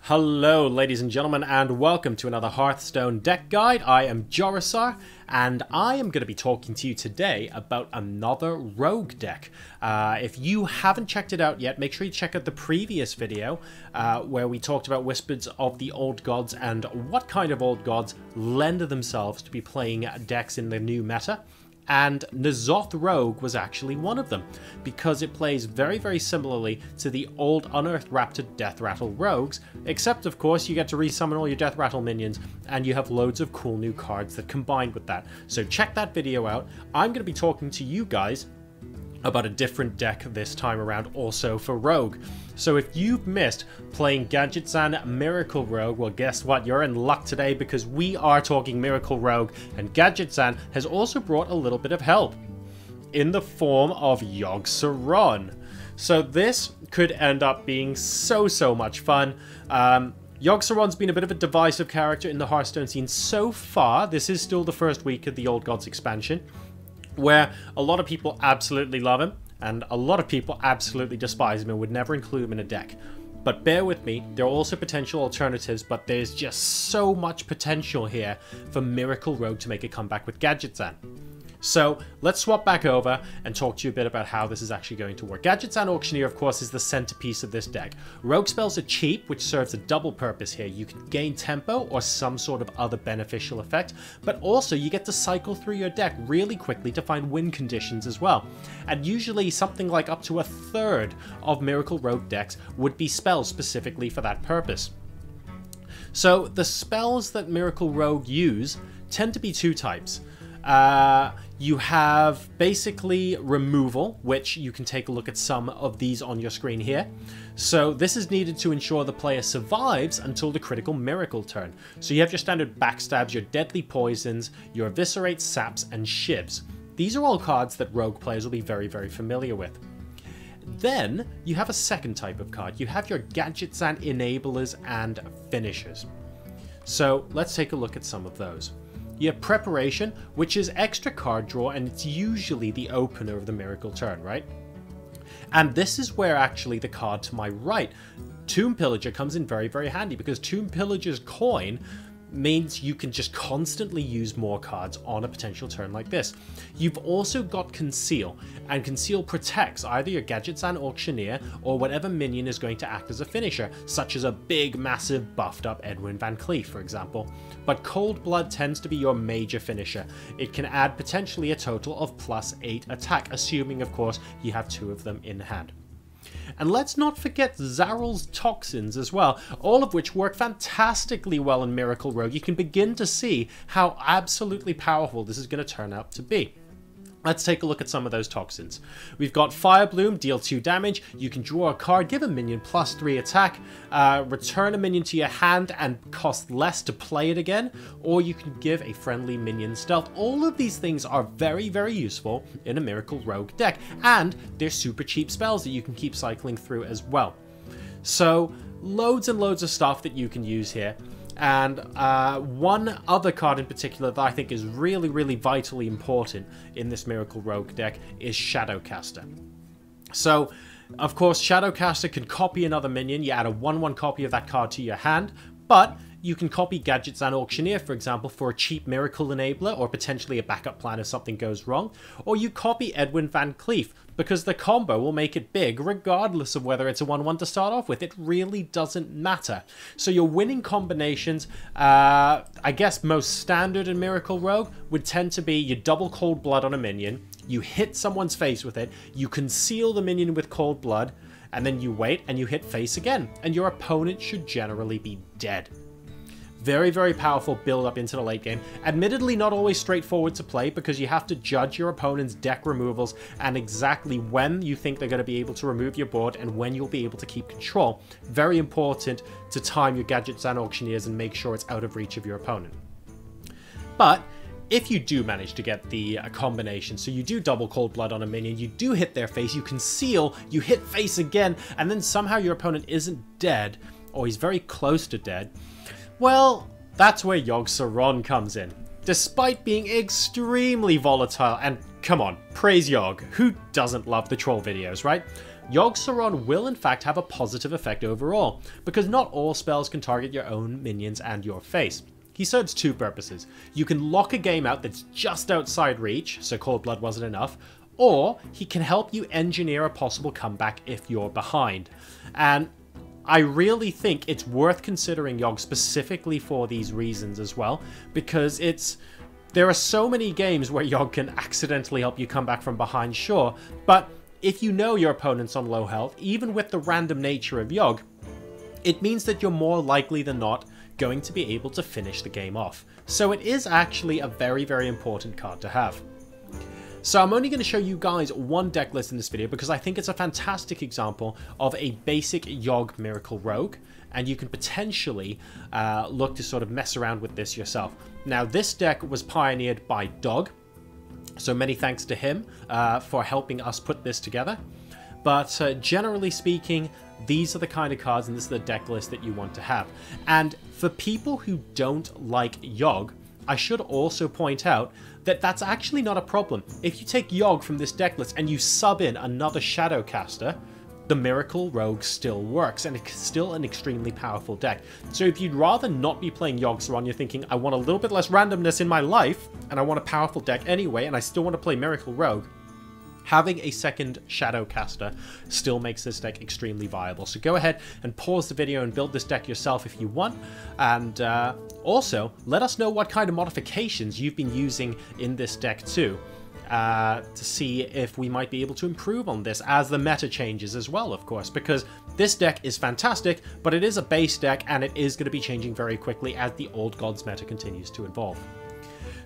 Hello ladies and gentlemen, and welcome to another Hearthstone deck guide. I am Jorasar, and I am going to be talking to you today about another rogue deck. If you haven't checked it out yet, make sure you check out the previous video where we talked about Whispers of the Old Gods and what kind of old gods lend themselves to be playing decks in the new meta. And Yogg-Saron Rogue was actually one of them, because it plays very similarly to the old Unearthed Raptor Death Rattle Rogues, except of course you get to resummon all your Death Rattle minions, and you have loads of cool new cards that combine with that. So check that video out. I'm going to be talking to you guys about a different deck this time around, also for Rogue. So if you've missed playing Yogg-Saron Miracle Rogue, well guess what, you're in luck today, because we are talking Miracle Rogue, and Yogg-Saron has also brought a little bit of help in the form of Yogg-Saron. So this could end up being so much fun. Yogg-Saron's been a bit of a divisive character in the Hearthstone scene so far. This is still the first week of the Old Gods expansion, where a lot of people absolutely love him, and a lot of people absolutely despise him and would never include him in a deck. But bear with me, there are also potential alternatives, but there's just so much potential here for Miracle Rogue to make a comeback with Yogg-Saron. So let's swap back over and talk to you a bit about how this is actually going to work. Yogg-Saron Auctioneer, of course, is the centerpiece of this deck. Rogue spells are cheap, which serves a double purpose here. You can gain tempo or some sort of other beneficial effect, but also you get to cycle through your deck really quickly to find win conditions as well. And usually something like up to a third of Miracle Rogue decks would be spells specifically for that purpose. So the spells that Miracle Rogue use tend to be two types. You have basically removal, which you can take a look at some of these on your screen here. So this is needed to ensure the player survives until the critical miracle turn. So you have your standard backstabs, your deadly poisons, your eviscerate, saps, and shivs. These are all cards that rogue players will be very familiar with. Then you have a second type of card. You have your Yogg-Saron enablers and finishers. So let's take a look at some of those. You have Preparation, which is extra card draw, and it's usually the opener of the Miracle turn, right? And this is where actually the card to my right, Tomb Pillager, comes in very handy, because Tomb Pillager's coin means you can just constantly use more cards on a potential turn like this. You've also got Conceal, and Conceal protects either your Yogg-Saron Auctioneer or whatever minion is going to act as a finisher, such as a big, massive, buffed up Edwin Van Cleef, for example. But Cold Blood tends to be your major finisher. It can add potentially a total of +8 attack, assuming, of course, you have two of them in hand. And let's not forget Zaral's Toxins as well, all of which work fantastically well in Miracle Rogue. You can begin to see how absolutely powerful this is going to turn out to be. Let's take a look at some of those toxins. We've got Fire Bloom, deal 2 damage. You can draw a card, give a minion +3 attack, return a minion to your hand and cost less to play it again, or you can give a friendly minion stealth. All of these things are very useful in a Miracle Rogue deck, and they're super cheap spells that you can keep cycling through as well. So loads and loads of stuff that you can use here. And one other card in particular that I think is really vitally important in this Miracle Rogue deck is Shadowcaster. So, of course, Shadowcaster can copy another minion. You add a 1/1 copy of that card to your hand, but you can copy Yogg-Saron Auctioneer, for example, for a cheap Miracle Enabler, or potentially a backup plan if something goes wrong. Or you copy Edwin Van Cleef, because the combo will make it big, regardless of whether it's a 1/1 to start off with. It really doesn't matter. So your winning combinations, I guess most standard in Miracle Rogue, would tend to be you double Cold Blood on a minion, you hit someone's face with it, you conceal the minion with Cold Blood, and then you wait and you hit face again, and your opponent should generally be dead. Very powerful build up into the late game. Admittedly not always straightforward to play, because you have to judge your opponent's deck removals and exactly when you think they're going to be able to remove your board and when you'll be able to keep control. Very important to time your Yogg-Saron Auctioneers and make sure it's out of reach of your opponent. But if you do manage to get the combination, so you do double Cold Blood on a minion, you do hit their face, you conceal, you hit face again, and then somehow your opponent isn't dead, or he's very close to dead, well, that's where Yogg-Saron comes in. Despite being extremely volatile and Come on, praise Yogg. Who doesn't love the troll videos, right? Yogg-Saron will in fact have a positive effect overall, because not all spells can target your own minions and your face. He serves two purposes. You can lock a game out that's just outside reach, so Cold Blood wasn't enough, or he can help you engineer a possible comeback if you're behind. And I really think it's worth considering Yogg specifically for these reasons as well, because there are so many games where Yogg can accidentally help you come back from behind, sure, but if you know your opponent's on low health, even with the random nature of Yogg, it means that you're more likely than not going to be able to finish the game off. So it is actually a very, very important card to have. So I'm only going to show you guys one deck list in this video because I think it's a fantastic example of a basic Yogg Miracle Rogue, and you can potentially look to sort of mess around with this yourself. Now, this deck was pioneered by Dog, so many thanks to him for helping us put this together. But generally speaking, these are the kind of cards and this is the deck list that you want to have. And for people who don't like Yogg, I should also point out that that's actually not a problem. If you take Yogg from this deck list and you sub in another Shadowcaster, the Miracle Rogue still works, and it's still an extremely powerful deck. So if you'd rather not be playing Yogg-Saron, you're thinking, I want a little bit less randomness in my life, and I want a powerful deck anyway, and I still want to play Miracle Rogue, having a second Shadowcaster still makes this deck extremely viable. So go ahead and pause the video and build this deck yourself if you want. And also, let us know what kind of modifications you've been using in this deck too, to see if we might be able to improve on this as the meta changes as well, of course, because this deck is fantastic, but it is a base deck and it is going to be changing very quickly as the Old Gods meta continues to evolve.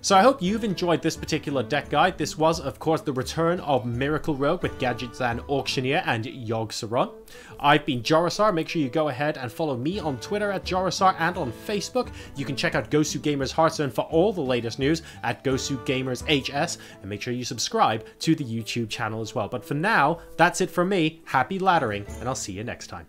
So I hope you've enjoyed this particular deck guide. This was, of course, the return of Miracle Rogue with Gadgetzan Auctioneer and Yogg-Saron. I've been Jorasar. Make sure you go ahead and follow me on Twitter at Jorasar and on Facebook. You can check out GosuGamers Hearthstone for all the latest news at GosuGamers HS, and make sure you subscribe to the YouTube channel as well. But for now, that's it from me. Happy laddering, and I'll see you next time.